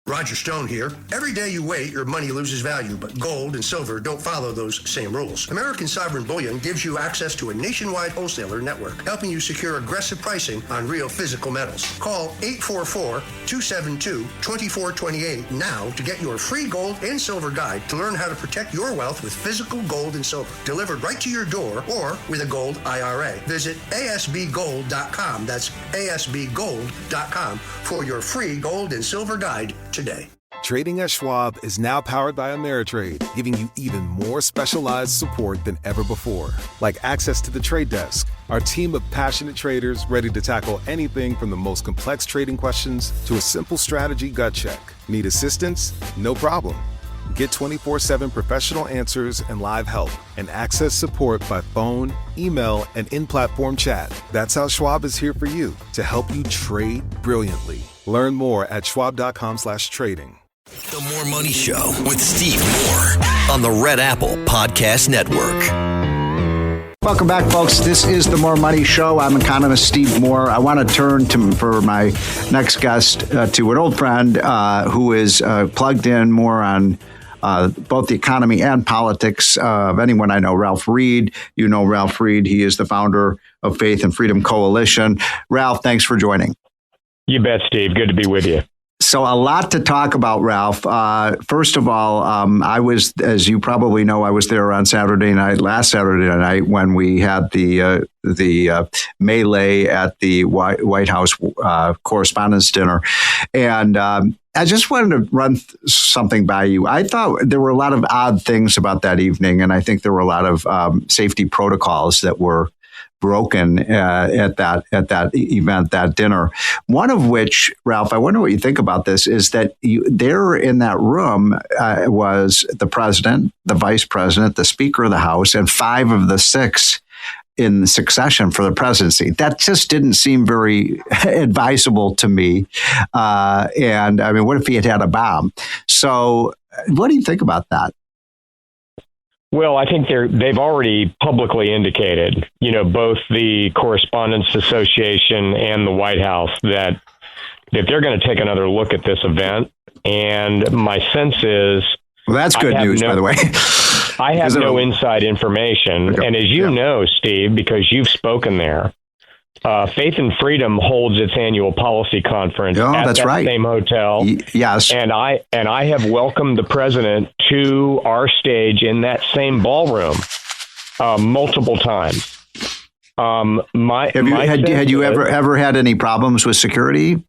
Roger Stone here. Every day you wait, your money loses value, but gold and silver don't follow those same rules. American Sovereign Bullion gives you access to a nationwide wholesaler network, helping you secure aggressive pricing on real physical metals. Call 844-272-2428 now to get your free gold and silver guide to learn how to protect your wealth with physical gold and silver, delivered right to your door or with a gold IRA. Visit asbgold.com. That's asbgold.com for your free gold and silver guide today. Trading at Schwab is now powered by Ameritrade, giving you even more specialized support than ever before. Like access to the trade desk, our team of passionate traders ready to tackle anything from the most complex trading questions to a simple strategy gut check. Need assistance? No problem. Get 24/7 professional answers and live help, and access support by phone, email, and in-platform chat. That's how Schwab is here for you, to help you trade brilliantly. Learn more at schwab.com/trading. The More Money Show with Steve Moore on the Red Apple Podcast Network. Welcome back, folks. This is the More Money Show. I'm economist Steve Moore. I want to turn for my next guest to an old friend who is plugged in more on both the economy and politics of anyone I know, Ralph Reed. You know Ralph Reed. He is the founder of Faith and Freedom Coalition. Ralph, thanks for joining. You bet, Steve. Good to be with you. So a lot to talk about, Ralph. First of all, I was, as you probably know, I was there on last Saturday night, when we had the melee at the White House Correspondents' Dinner. And I just wanted to run something by you. I thought there were a lot of odd things about that evening, and I think there were a lot of safety protocols that were broken at that event, that dinner. One of which, Ralph, I wonder what you think about this, is that there in that room was the president, the vice president, the speaker of the House, and 5 of the 6 in succession for the presidency. That just didn't seem very advisable to me. And I mean, what if he had a bomb? So what do you think about that? Well, I think they've already publicly indicated, both the Correspondents Association and the White House, that they're going to take another look at this event. And my sense is... Well, that's good news, by the way. I have no inside information. Okay. And as you know, Steve, because you've spoken there, Faith and Freedom holds its annual policy conference at that same hotel. Yes. And I have welcomed the president to our stage in that same ballroom multiple times. Had you ever had any problems with security?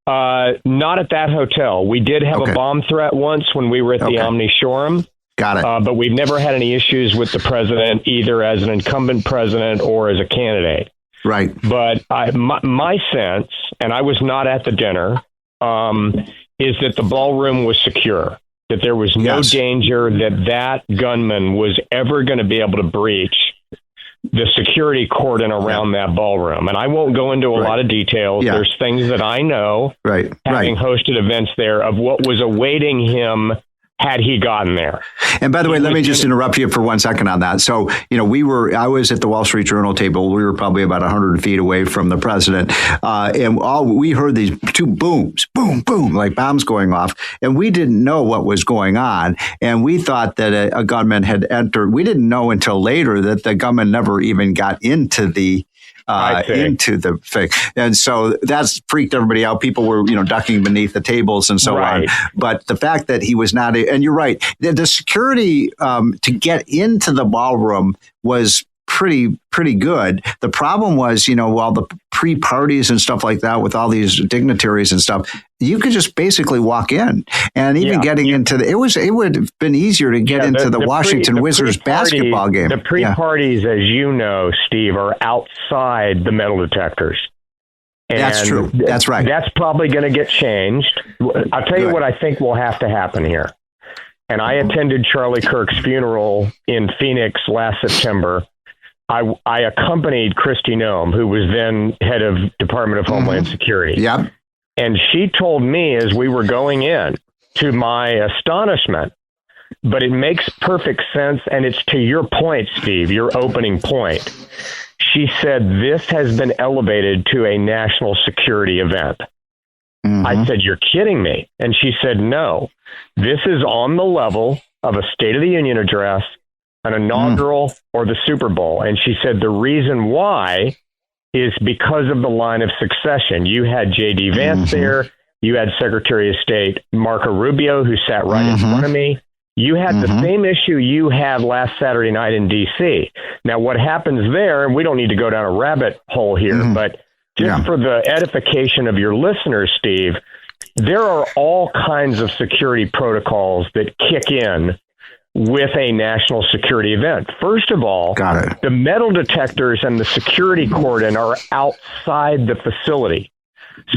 Not at that hotel. We did have a bomb threat once when we were at the Omni Shoreham. Got it. But we've never had any issues with the president, either as an incumbent president or as a candidate. Right. But my sense, and I was not at the dinner, is that the ballroom was secure, that there was no danger that gunman was ever going to be able to breach the security cordon around that ballroom. And I won't go into a lot of details. There's things that I know, having hosted events there, of what was awaiting him had he gotten there. And by the way, let me just interrupt you for 1 second on that. So, I was at the Wall Street Journal table. We were probably about 100 feet away from the president. And we heard these 2 booms, boom, boom, like bombs going off. And we didn't know what was going on. And we thought that a gunman had entered. We didn't know until later that the gunman never even got into the fake. And so that's freaked everybody out. People were, ducking beneath the tables and so on. But the fact that he was not, and you're right, the security to get into the ballroom was pretty good. The problem was, while the pre-parties and stuff like that with all these dignitaries and stuff, you could just basically walk in, and even getting into it would have been easier to get into the Washington Wizards basketball game. The pre-parties, as you know, Steve, are outside the metal detectors. And that's true. That's right. That's probably going to get changed. I'll tell you what I think will have to happen here. And I attended Charlie Kirk's funeral in Phoenix last September. I accompanied Kristi Noem, who was then head of Department of Homeland Security. Yep. And she told me as we were going in, to my astonishment, but it makes perfect sense, and it's to your point, Steve, your opening point. She said this has been elevated to a national security event. I said, "You're kidding me." And she said, "No, this is on the level of a State of the Union address, an inaugural, or the Super Bowl." And she said, "The reason why is because of the line of succession. You had J.D. Vance there. You had Secretary of State Marco Rubio, who sat right in front of me. You had the same issue you had last Saturday night in D.C. Now, what happens there, and we don't need to go down a rabbit hole here, but just for the edification of your listeners, Steve, there are all kinds of security protocols that kick in with a national security event. First of all, the metal detectors and the security cordon are outside the facility.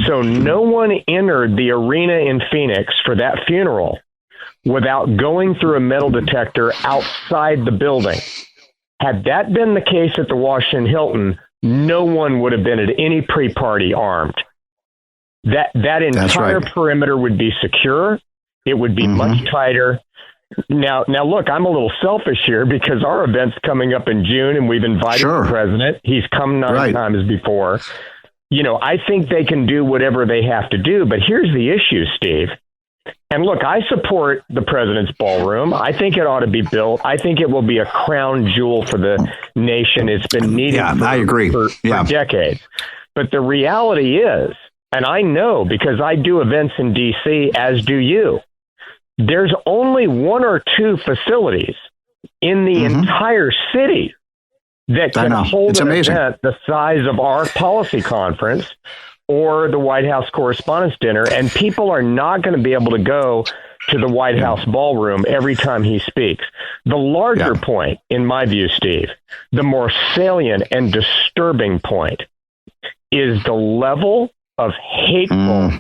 So no one entered the arena in Phoenix for that funeral without going through a metal detector outside the building. Had that been the case at the Washington Hilton, no one would have been at any pre-party armed. That entire perimeter would be secure. It would be much tighter. Now, look, I'm a little selfish here because our event's coming up in June and we've invited the president. He's come 9 times before. You know, I think they can do whatever they have to do, but here's the issue, Steve. And look, I support the president's ballroom. I think it ought to be built. I think it will be a crown jewel for the nation. It's been needed for decades. But the reality is, and I know because I do events in D.C., as do you, there's only 1 or 2 facilities in the entire city that can hold an event the size of our policy conference or the White House Correspondents' Dinner, and people are not going to be able to go to the White House ballroom every time he speaks. The larger point, in my view, Steve, the more salient and disturbing point is the level of hateful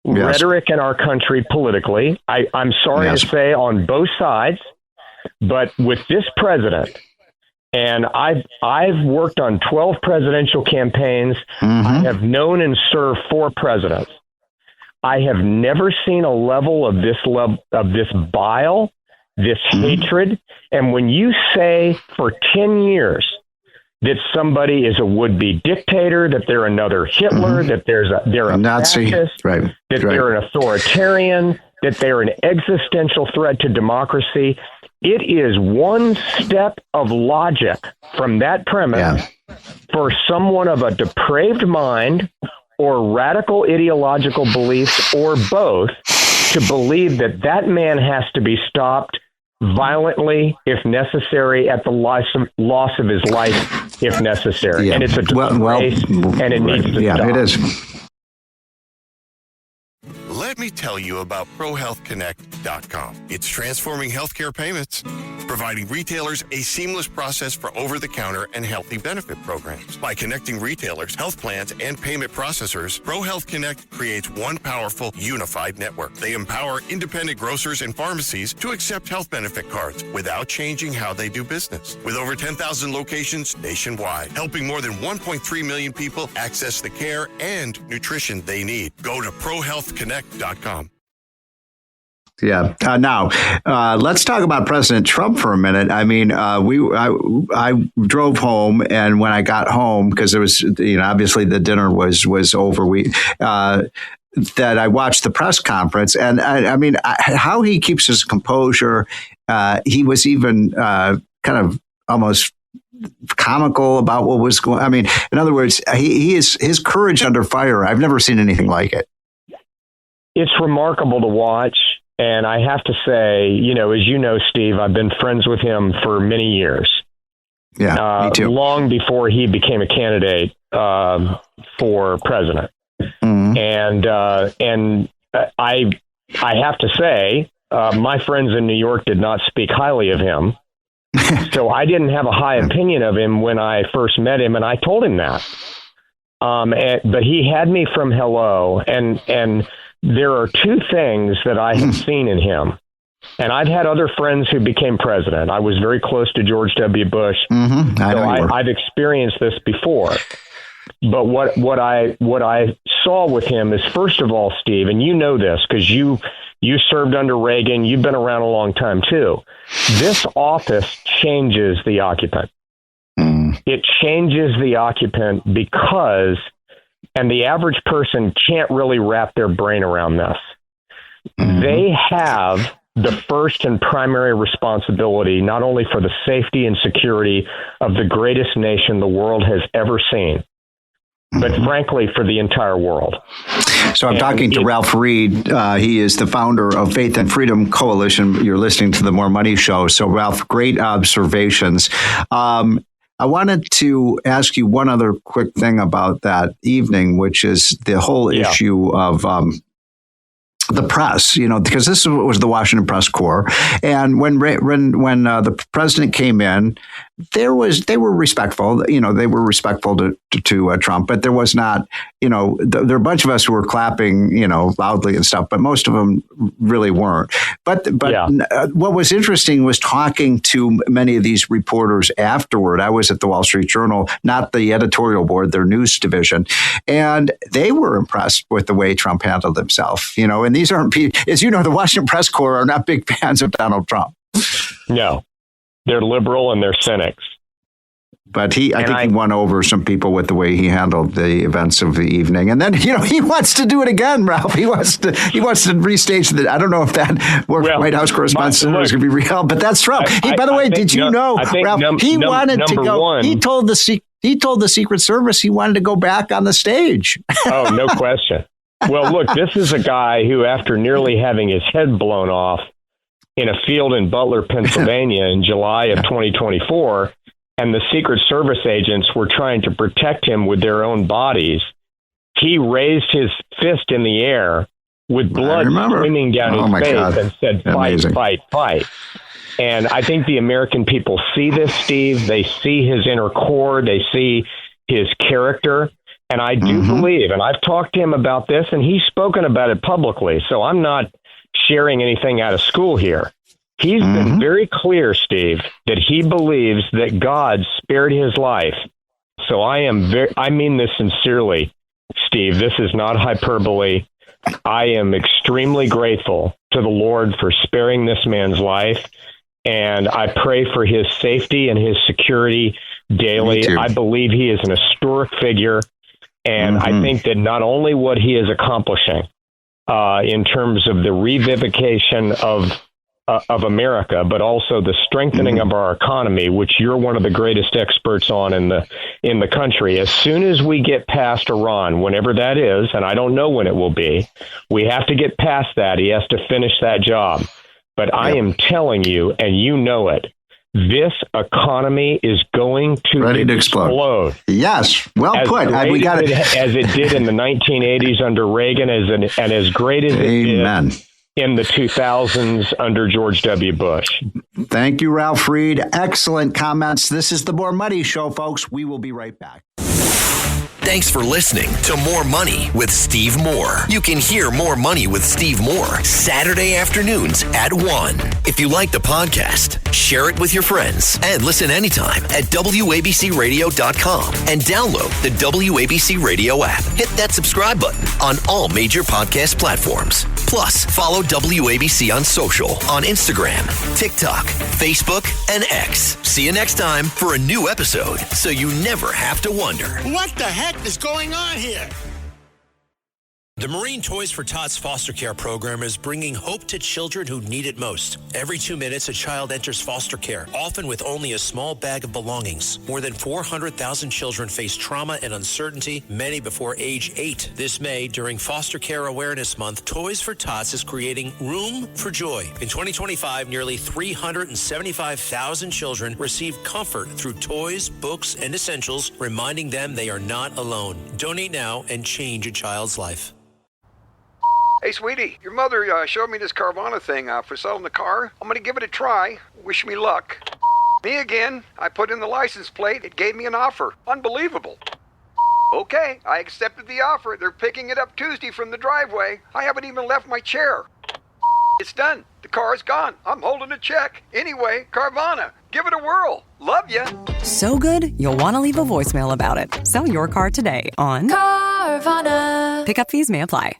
rhetoric in our country politically. I'm sorry to say on both sides, but with this president, and I've worked on 12 presidential campaigns. I have known and served 4 presidents. I have never seen a level of this bile, this hatred. And when you say for 10 years that somebody is a would-be dictator, that they're another Hitler, that they're a Nazi, fascist, that they're an authoritarian, that they're an existential threat to democracy, it is one step of logic from that premise for someone of a depraved mind or radical ideological beliefs or both to believe that that man has to be stopped violently if necessary, at the loss of his life if necessary. And it's a disgrace, and it needs to stop. It is. Let me tell you about ProHealthConnect.com. It's transforming healthcare payments, providing retailers a seamless process for over-the-counter and healthy benefit programs. By connecting retailers, health plans, and payment processors, ProHealth Connect creates one powerful, unified network. They empower independent grocers and pharmacies to accept health benefit cards without changing how they do business. With over 10,000 locations nationwide, helping more than 1.3 million people access the care and nutrition they need. Go to ProHealthConnect.com. Now, let's talk about President Trump for a minute. I mean, I drove home, and when I got home, because it was, obviously the dinner was over. That I watched the press conference, and I mean, how he keeps his composure. He was even kind of almost comical about what was going. I mean, in other words, his courage under fire. I've never seen anything like it. It's remarkable to watch. And I have to say, as you know, Steve, I've been friends with him for many years. Yeah, me too. Long before he became a candidate for president. And I have to say, my friends in New York did not speak highly of him. So I didn't have a high opinion of him when I first met him, and I told him that. But he had me from hello, and there are 2 things that I have seen in him. And I've had other friends who became president. I was very close to George W. Bush. I've experienced this before. But what I saw with him is, first of all, Steve, and you know this because you served under Reagan. You've been around a long time, too. This office changes the occupant. It changes the occupant because And the average person can't really wrap their brain around this. Mm-hmm. They have the first and primary responsibility, not only for the safety and security of the greatest nation the world has ever seen, but frankly, for the entire world. So I'm talking to Ralph Reed. He is the founder of Faith and Freedom Coalition. You're listening to the More Money Show. So, Ralph, great observations. I wanted to ask you one other quick thing about that evening, which is the whole issue of the press, because this was the Washington Press Corps. And when the president came in, they were respectful. They were respectful to Trump, but there was not. There are a bunch of us who were clapping, loudly and stuff, but most of them really weren't. But what was interesting was talking to many of these reporters afterward. I was at the Wall Street Journal, not the editorial board, their news division, and they were impressed with the way Trump handled himself. And these aren't people, as you know, the Washington Press Corps are not big fans of Donald Trump. No. They're liberal and they're cynics. But I think he won over some people with the way he handled the events of the evening. And then, he wants to do it again, Ralph. He wants to restage the. I don't know if that White House correspondent is going to be real, but that's Trump. By the way, did you know, Ralph? He wanted to go. He told the Secret Service he wanted to go back on the stage. Oh, no question. Well, look, this is a guy who, after nearly having his head blown off in a field in Butler, Pennsylvania in July of 2024, and the Secret Service agents were trying to protect him with their own bodies, he raised his fist in the air with blood streaming down his face and said, "Fight, fight, fight." And I think the American people see this, Steve. They see his inner core. They see his character. And I do believe, and I've talked to him about this, and he's spoken about it publicly, so I'm not sharing anything out of school here. He's been very clear, Steve, that he believes that God spared his life. So I mean this sincerely, Steve. This is not hyperbole. I am extremely grateful to the Lord for sparing this man's life, and I pray for his safety and his security daily. I believe he is an historic figure, and I think that not only what he is accomplishing in terms of the revivification of America, but also the strengthening of our economy, which you're one of the greatest experts on in the country. As soon as we get past Iran, whenever that is, and I don't know when it will be, we have to get past that. He has to finish that job. But I am telling you, and you know it, this economy is going to explode. Yes, well put. We got it as it did in the 1980s under Reagan, and as great as it did in the 2000s under George W. Bush. Thank you, Ralph Reed. Excellent comments. This is the More Money Show, folks. We will be right back. Thanks for listening to More Money with Steve Moore. You can hear More Money with Steve Moore Saturday afternoons at 1. If you like the podcast, share it with your friends and listen anytime at WABCRadio.com and download the WABC Radio app. Hit that subscribe button on all major podcast platforms. Plus, follow WABC on social on Instagram, TikTok, Facebook, and X. See you next time for a new episode so you never have to wonder. What the heck is going on here? The Marine Toys for Tots foster care program is bringing hope to children who need it most. Every 2 minutes, a child enters foster care, often with only a small bag of belongings. More than 400,000 children face trauma and uncertainty, many before age 8. This May, during Foster Care Awareness Month, Toys for Tots is creating Room for Joy. In 2025, nearly 375,000 children received comfort through toys, books, and essentials, reminding them they are not alone. Donate now and change a child's life. Hey, sweetie, your mother showed me this Carvana thing for selling the car. I'm going to give it a try. Wish me luck. Me again. I put in the license plate. It gave me an offer. Unbelievable. Okay, I accepted the offer. They're picking it up Tuesday from the driveway. I haven't even left my chair. It's done. The car's gone. I'm holding a check. Anyway, Carvana, give it a whirl. Love ya. So good, you'll want to leave a voicemail about it. Sell your car today on Carvana. Pickup fees may apply.